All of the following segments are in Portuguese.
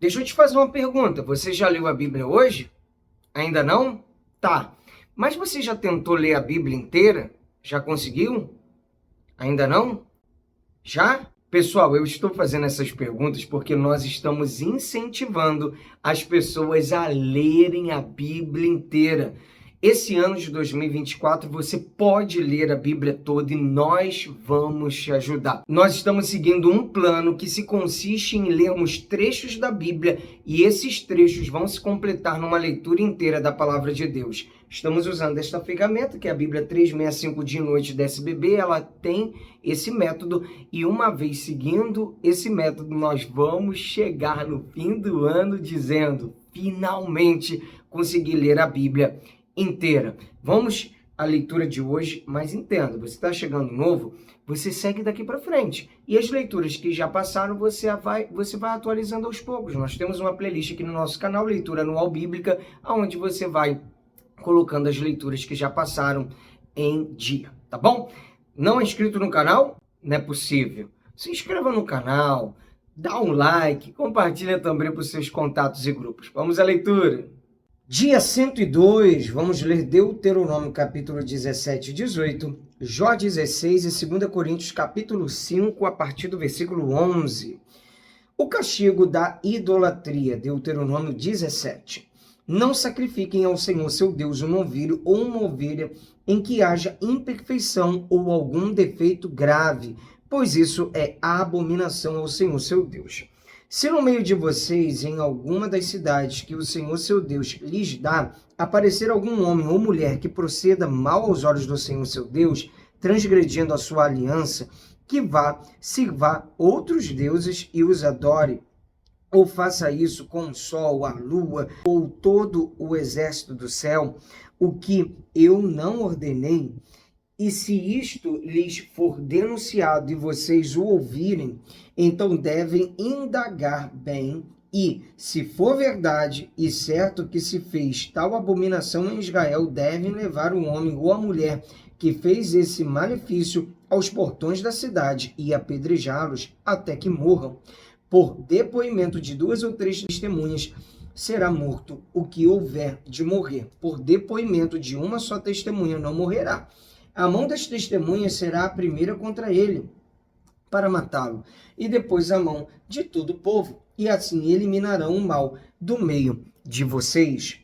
Deixa eu te fazer uma pergunta. Você já leu a Bíblia hoje? Ainda não? Tá. Mas você já tentou ler a Bíblia inteira? Já conseguiu? Ainda não? Já? Pessoal, eu estou fazendo essas perguntas porque nós estamos incentivando as pessoas a lerem a Bíblia inteira. Esse ano de 2024 você pode ler a Bíblia toda e nós vamos te ajudar. Nós estamos seguindo um plano que se consiste em lermos trechos da Bíblia e esses trechos vão se completar numa leitura inteira da Palavra de Deus. Estamos usando esta ferramenta, que é a Bíblia 365 Dia e Noite da SBB. Ela tem esse método e uma vez seguindo esse método, nós vamos chegar no fim do ano dizendo, finalmente consegui ler a Bíblia inteira. Vamos à leitura de hoje, mas entenda, você está chegando novo, você segue daqui para frente. E as leituras que já passaram, você vai atualizando aos poucos. Nós temos uma playlist aqui no nosso canal, Leitura Anual Bíblica, onde você vai colocando as leituras que já passaram em dia, tá bom? Não é inscrito no canal? Não é possível. Se inscreva no canal, dá um like, compartilha também para os seus contatos e grupos. Vamos à leitura. Dia 102, vamos ler Deuteronômio capítulo 17 e 18, Jó 16 e 2 Coríntios capítulo 5, a partir do versículo 11. O castigo da idolatria, Deuteronômio 17. Não sacrifiquem ao Senhor seu Deus um novilho ou uma ovelha em que haja imperfeição ou algum defeito grave, pois isso é abominação ao Senhor seu Deus. Se no meio de vocês, em alguma das cidades que o Senhor seu Deus lhes dá, aparecer algum homem ou mulher que proceda mal aos olhos do Senhor seu Deus, transgredindo a sua aliança, que vá, sirva outros deuses e os adore, ou faça isso com o sol, a lua, ou todo o exército do céu, o que eu não ordenei, e se isto lhes for denunciado e vocês o ouvirem, então devem indagar bem e, se for verdade e certo que se fez tal abominação em Israel, devem levar o homem ou a mulher que fez esse malefício aos portões da cidade e apedrejá-los até que morram. Por depoimento de 2 ou 3 testemunhas, será morto o que houver de morrer. Por depoimento de uma só testemunha não morrerá. A mão das testemunhas será a primeira contra ele, para matá-lo, e depois a mão de todo o povo, e assim eliminarão o mal do meio de vocês.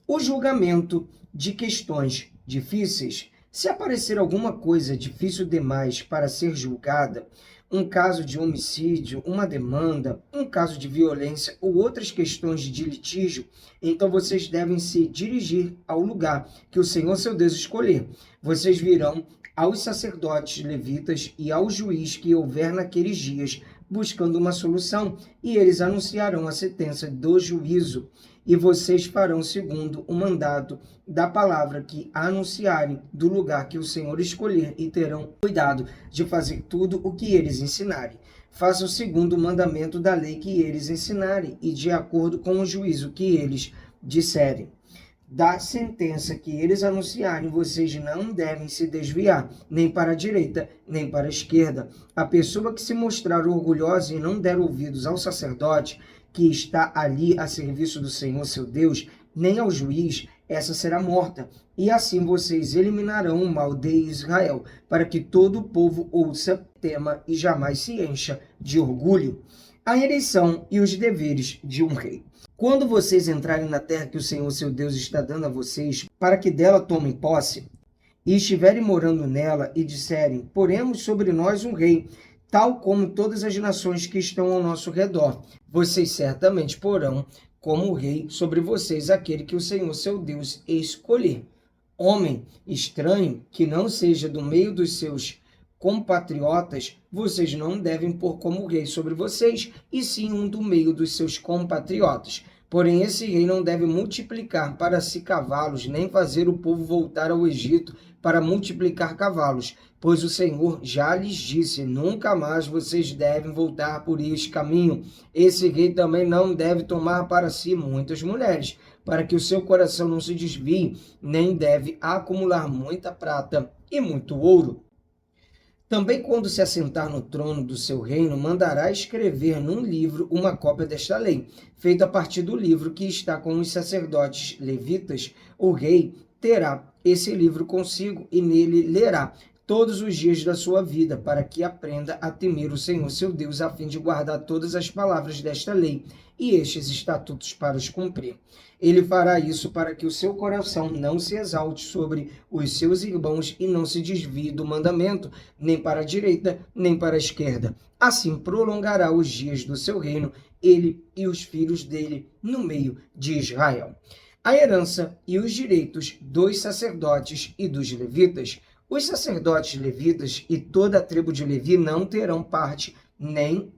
O julgamento de questões difíceis. Se aparecer alguma coisa difícil demais para ser julgada, um caso de homicídio, uma demanda, um caso de violência ou outras questões de litígio, então vocês devem se dirigir ao lugar que o Senhor seu Deus escolher. Vocês virão aos sacerdotes levitas e ao juiz que houver naqueles dias, buscando uma solução, e eles anunciarão a sentença do juízo. E vocês farão segundo o mandado da palavra que anunciarem do lugar que o Senhor escolher, e terão cuidado de fazer tudo o que eles ensinarem. Façam segundo o mandamento da lei que eles ensinarem, e de acordo com o juízo que eles disserem. Da sentença que eles anunciarem, vocês não devem se desviar, nem para a direita, nem para a esquerda. A pessoa que se mostrar orgulhosa e não der ouvidos ao sacerdote, que está ali a serviço do Senhor seu Deus, nem ao juiz, essa será morta. E assim vocês eliminarão o mal de Israel, para que todo o povo ouça, tema e jamais se encha de orgulho. A eleição e os deveres de um rei. Quando vocês entrarem na terra que o Senhor seu Deus está dando a vocês, para que dela tomem posse, e estiverem morando nela, e disserem, poremos sobre nós um rei, tal como todas as nações que estão ao nosso redor, vocês certamente porão como rei sobre vocês aquele que o Senhor seu Deus escolher. Homem estranho, que não seja do meio dos seus compatriotas, vocês não devem pôr como rei sobre vocês, e sim um do meio dos seus compatriotas. Porém, esse rei não deve multiplicar para si cavalos, nem fazer o povo voltar ao Egito para multiplicar cavalos, pois o Senhor já lhes disse, nunca mais vocês devem voltar por este caminho. Esse rei também não deve tomar para si muitas mulheres, para que o seu coração não se desvie, nem deve acumular muita prata e muito ouro. Também quando se assentar no trono do seu reino, mandará escrever num livro uma cópia desta lei, feita a partir do livro que está com os sacerdotes levitas. O rei terá esse livro consigo e nele lerá todos os dias da sua vida, para que aprenda a temer o Senhor seu Deus, a fim de guardar todas as palavras desta lei e estes estatutos para os cumprir. Ele fará isso para que o seu coração não se exalte sobre os seus irmãos e não se desvie do mandamento, nem para a direita, nem para a esquerda. Assim prolongará os dias do seu reino, ele e os filhos dele, no meio de Israel. A herança e os direitos dos sacerdotes e dos levitas. Os sacerdotes levitas e toda a tribo de Levi não terão parte nem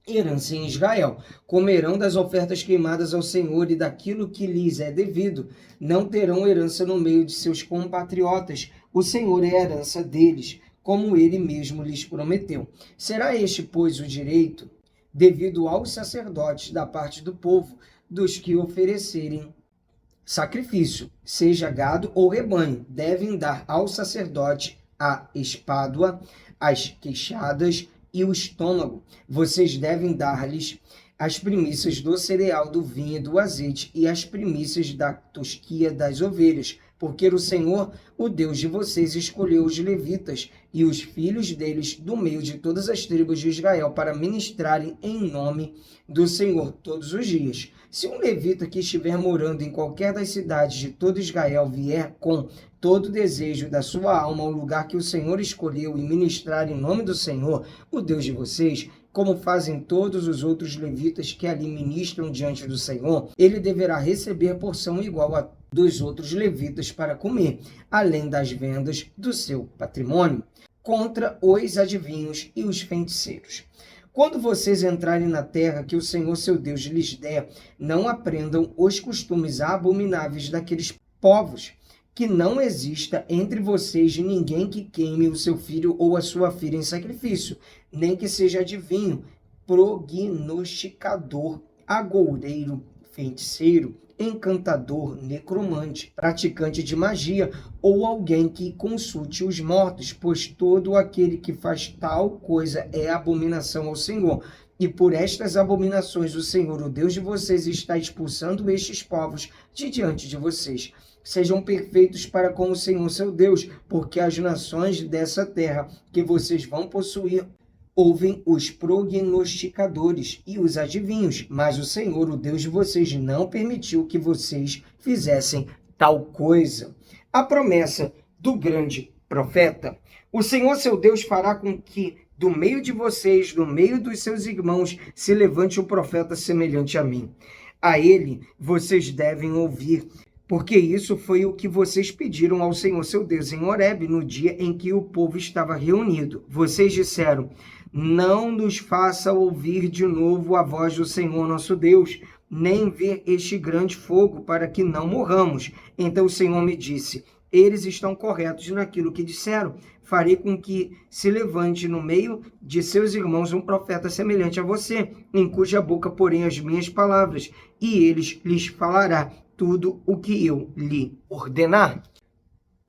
herança em Israel. Comerão das ofertas queimadas ao Senhor e daquilo que lhes é devido. Não terão herança no meio de seus compatriotas. O Senhor é a herança deles, como ele mesmo lhes prometeu. Será este, pois, o direito devido aos sacerdotes da parte do povo, dos que oferecerem sacrifício, seja gado ou rebanho, devem dar ao sacerdote a espádua, as queixadas e o estômago. Vocês devem dar-lhes as primícias do cereal, do vinho e do azeite e as primícias da tosquia das ovelhas, porque o Senhor, o Deus de vocês, escolheu os levitas e os filhos deles do meio de todas as tribos de Israel para ministrarem em nome do Senhor todos os dias. Se um levita que estiver morando em qualquer das cidades de todo Israel vier com todo o desejo da sua alma ao lugar que o Senhor escolheu e ministrar em nome do Senhor, o Deus de vocês, como fazem todos os outros levitas que ali ministram diante do Senhor, ele deverá receber porção igual a dos outros levitas para comer, além das vendas do seu patrimônio, contra os adivinhos e os feiticeiros. Quando vocês entrarem na terra que o Senhor seu Deus lhes der, não aprendam os costumes abomináveis daqueles povos, que não exista entre vocês ninguém que queime o seu filho ou a sua filha em sacrifício, nem que seja adivinho, prognosticador, agoureiro, feiticeiro, encantador, necromante, praticante de magia ou alguém que consulte os mortos, pois todo aquele que faz tal coisa é abominação ao Senhor. E por estas abominações o Senhor, o Deus de vocês, está expulsando estes povos de diante de vocês. Sejam perfeitos para com o Senhor seu Deus, porque as nações dessa terra que vocês vão possuir ouvem os prognosticadores e os adivinhos, mas o Senhor, o Deus de vocês, não permitiu que vocês fizessem tal coisa. A promessa do grande profeta. O Senhor, seu Deus, fará com que do meio de vocês, do meio dos seus irmãos, se levante um profeta semelhante a mim. A ele vocês devem ouvir, porque isso foi o que vocês pediram ao Senhor, seu Deus, em Horebe, no dia em que o povo estava reunido. Vocês disseram: não nos faça ouvir de novo a voz do Senhor nosso Deus, nem ver este grande fogo, para que não morramos. Então o Senhor me disse: eles estão corretos naquilo que disseram. Farei com que se levante no meio de seus irmãos um profeta semelhante a você, em cuja boca porém as minhas palavras, e eles lhes falará tudo o que eu lhe ordenar.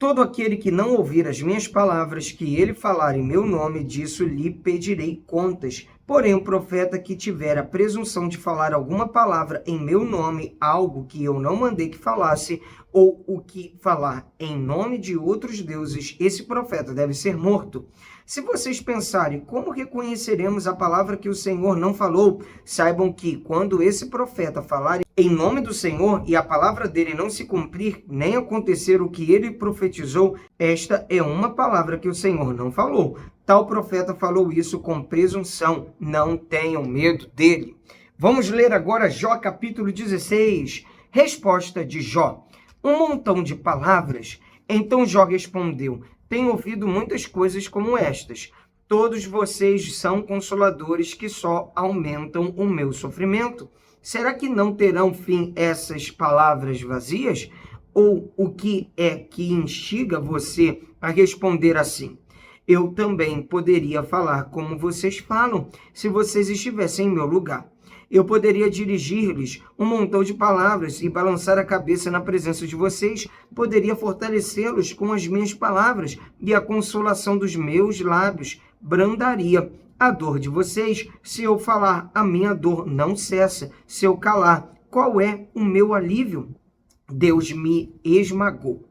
Todo aquele que não ouvir as minhas palavras, que ele falar em meu nome, disso lhe pedirei contas. Porém, o profeta que tiver a presunção de falar alguma palavra em meu nome, algo que eu não mandei que falasse, ou o que falar em nome de outros deuses, esse profeta deve ser morto. Se vocês pensarem, como reconheceremos a palavra que o Senhor não falou? Saibam que, quando esse profeta falar em nome do Senhor e a palavra dele não se cumprir, nem acontecer o que ele profetizou, esta é uma palavra que o Senhor não falou. Tal profeta falou isso com presunção, não tenham medo dele. Vamos ler agora Jó capítulo 16. Resposta de Jó: um montão de palavras. Então Jó respondeu: tenho ouvido muitas coisas como estas. Todos vocês são consoladores que só aumentam o meu sofrimento. Será que não terão fim essas palavras vazias? Ou o que é que instiga você a responder assim? Eu também poderia falar como vocês falam, se vocês estivessem em meu lugar. Eu poderia dirigir-lhes um montão de palavras e balançar a cabeça na presença de vocês. Poderia fortalecê-los com as minhas palavras e a consolação dos meus lábios brandaria a dor de vocês. Se eu falar, a minha dor não cessa. Se eu calar, qual é o meu alívio? Deus me esmagou.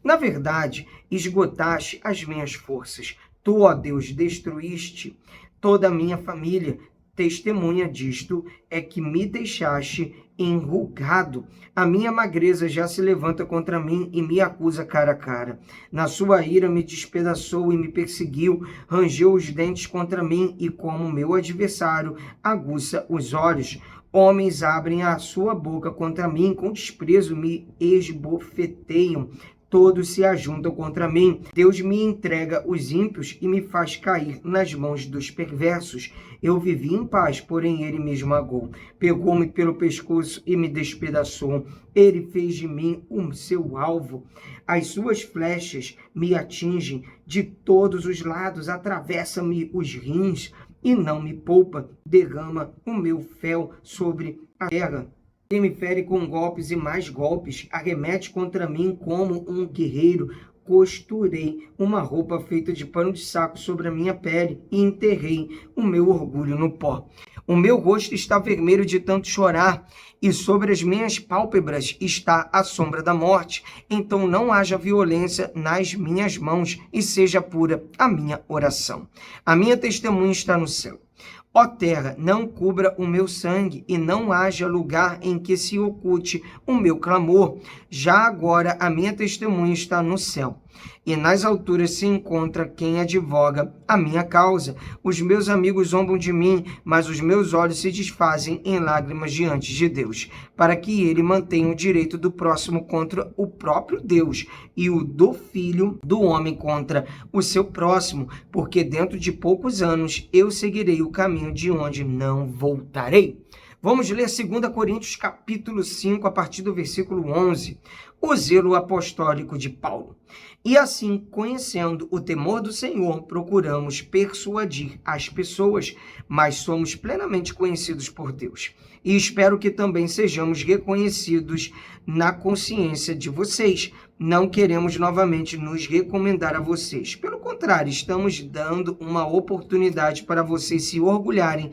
Na verdade, esgotaste as minhas forças. Tu, ó Deus, destruíste toda a minha família. Testemunha disto é que me deixaste enrugado. A minha magreza já se levanta contra mim e me acusa cara a cara. Na sua ira me despedaçou e me perseguiu, rangeu os dentes contra mim e, como meu adversário, aguça os olhos. Homens abrem a sua boca contra mim, com desprezo me esbofeteiam. Todos se ajuntam contra mim. Deus me entrega os ímpios e me faz cair nas mãos dos perversos. Eu vivi em paz, porém ele me esmagou. Pegou-me pelo pescoço e me despedaçou. Ele fez de mim o seu alvo. As suas flechas me atingem de todos os lados. Atravessa-me os rins e não me poupa. Derrama o meu fel sobre a terra. Ele me fere com golpes e mais golpes, arremete contra mim como um guerreiro. Costurei uma roupa feita de pano de saco sobre a minha pele e enterrei o meu orgulho no pó. O meu rosto está vermelho de tanto chorar e sobre as minhas pálpebras está a sombra da morte. Então não haja violência nas minhas mãos e seja pura a minha oração. A minha testemunha está no céu. Ó terra, não cubra o meu sangue, e não haja lugar em que se oculte o meu clamor. Já agora a minha testemunha está no céu, e nas alturas se encontra quem advoga a minha causa. Os meus amigos zombam de mim, mas os meus olhos se desfazem em lágrimas diante de Deus, para que ele mantenha o direito do próximo contra o próprio Deus, e o do filho do homem contra o seu próximo, porque dentro de poucos anos eu seguirei o caminho de onde não voltarei. Vamos ler 2 Coríntios capítulo 5, a partir do versículo 11. O zelo apostólico de Paulo. E assim, conhecendo o temor do Senhor, procuramos persuadir as pessoas, mas somos plenamente conhecidos por Deus. E espero que também sejamos reconhecidos na consciência de vocês. Não queremos novamente nos recomendar a vocês. Pelo contrário, estamos dando uma oportunidade para vocês se orgulharem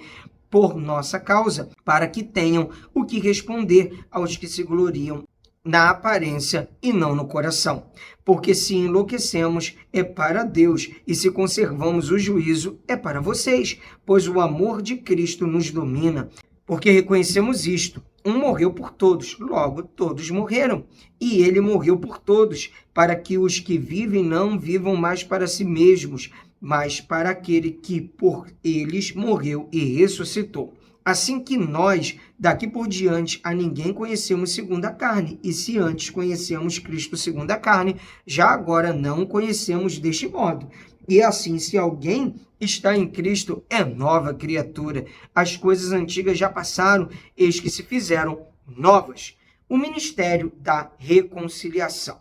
por nossa causa, para que tenham o que responder aos que se gloriam na aparência e não no coração. Porque se enlouquecemos, é para Deus, e se conservamos o juízo, é para vocês, pois o amor de Cristo nos domina. Porque reconhecemos isto: um morreu por todos, logo todos morreram. E ele morreu por todos, para que os que vivem não vivam mais para si mesmos, mas para aquele que por eles morreu e ressuscitou. Assim que nós, daqui por diante, a ninguém conhecemos segundo a carne, e se antes conhecemos Cristo segundo a carne, já agora não o conhecemos deste modo. E assim, se alguém está em Cristo, é nova criatura. As coisas antigas já passaram, eis que se fizeram novas. O ministério da reconciliação.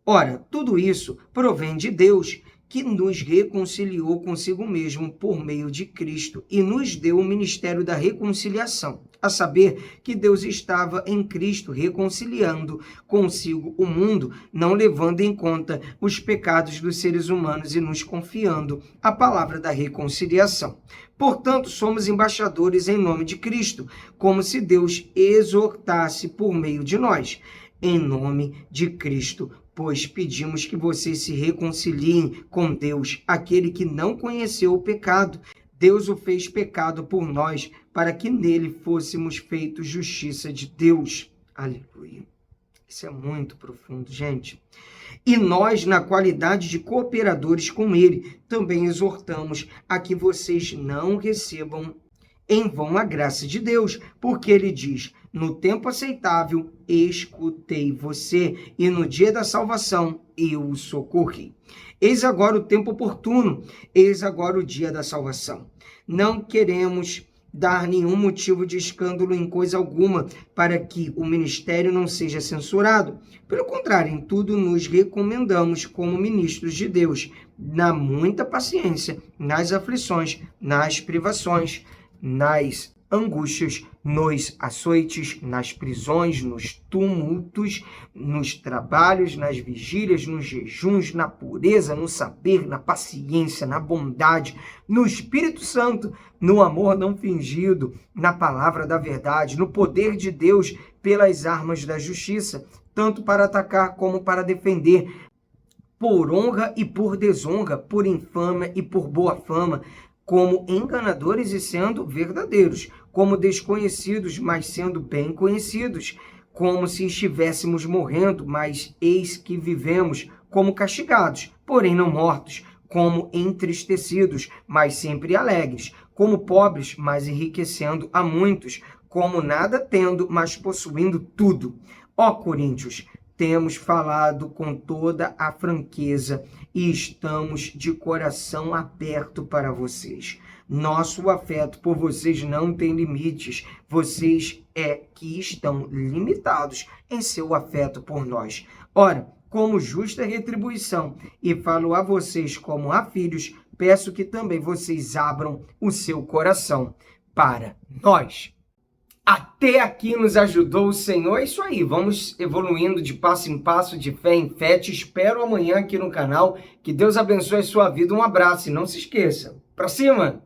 Ora, tudo isso provém de Deus, que nos reconciliou consigo mesmo por meio de Cristo e nos deu o ministério da reconciliação, a saber que Deus estava em Cristo reconciliando consigo o mundo, não levando em conta os pecados dos seres humanos e nos confiando a palavra da reconciliação. Portanto, somos embaixadores em nome de Cristo, como se Deus exortasse por meio de nós. Em nome de Cristo, pois pedimos que vocês se reconciliem com Deus, aquele que não conheceu o pecado. Deus o fez pecado por nós, para que nele fôssemos feitos justiça de Deus. Aleluia. Isso é muito profundo, gente. E nós, na qualidade de cooperadores com ele, também exortamos a que vocês não recebam em vão a graça de Deus, porque ele diz: no tempo aceitável escutei você, e no dia da salvação eu o socorri. Eis agora o tempo oportuno, eis agora o dia da salvação. Não queremos dar nenhum motivo de escândalo em coisa alguma, para que o ministério não seja censurado. Pelo contrário, em tudo nos recomendamos como ministros de Deus, na muita paciência, nas aflições, nas privações, nas angústias, nos açoites, nas prisões, nos tumultos, nos trabalhos, nas vigílias, nos jejuns, na pureza, no saber, na paciência, na bondade, no Espírito Santo, no amor não fingido, na palavra da verdade, no poder de Deus pelas armas da justiça, tanto para atacar como para defender, por honra e por desonra, por infâmia e por boa fama, como enganadores e sendo verdadeiros, como desconhecidos, mas sendo bem conhecidos, como se estivéssemos morrendo, mas eis que vivemos, como castigados, porém não mortos, como entristecidos, mas sempre alegres, como pobres, mas enriquecendo a muitos, como nada tendo, mas possuindo tudo. Ó Coríntios, temos falado com toda a franqueza e estamos de coração aberto para vocês. Nosso afeto por vocês não tem limites. Vocês que estão limitados em seu afeto por nós. Ora, como justa retribuição, e falo a vocês como a filhos, peço que também vocês abram o seu coração para nós. Até aqui nos ajudou o Senhor. É isso aí, vamos evoluindo de passo em passo, de fé em fé. Te espero amanhã aqui no canal. Que Deus abençoe a sua vida. Um abraço e não se esqueça. Pra cima!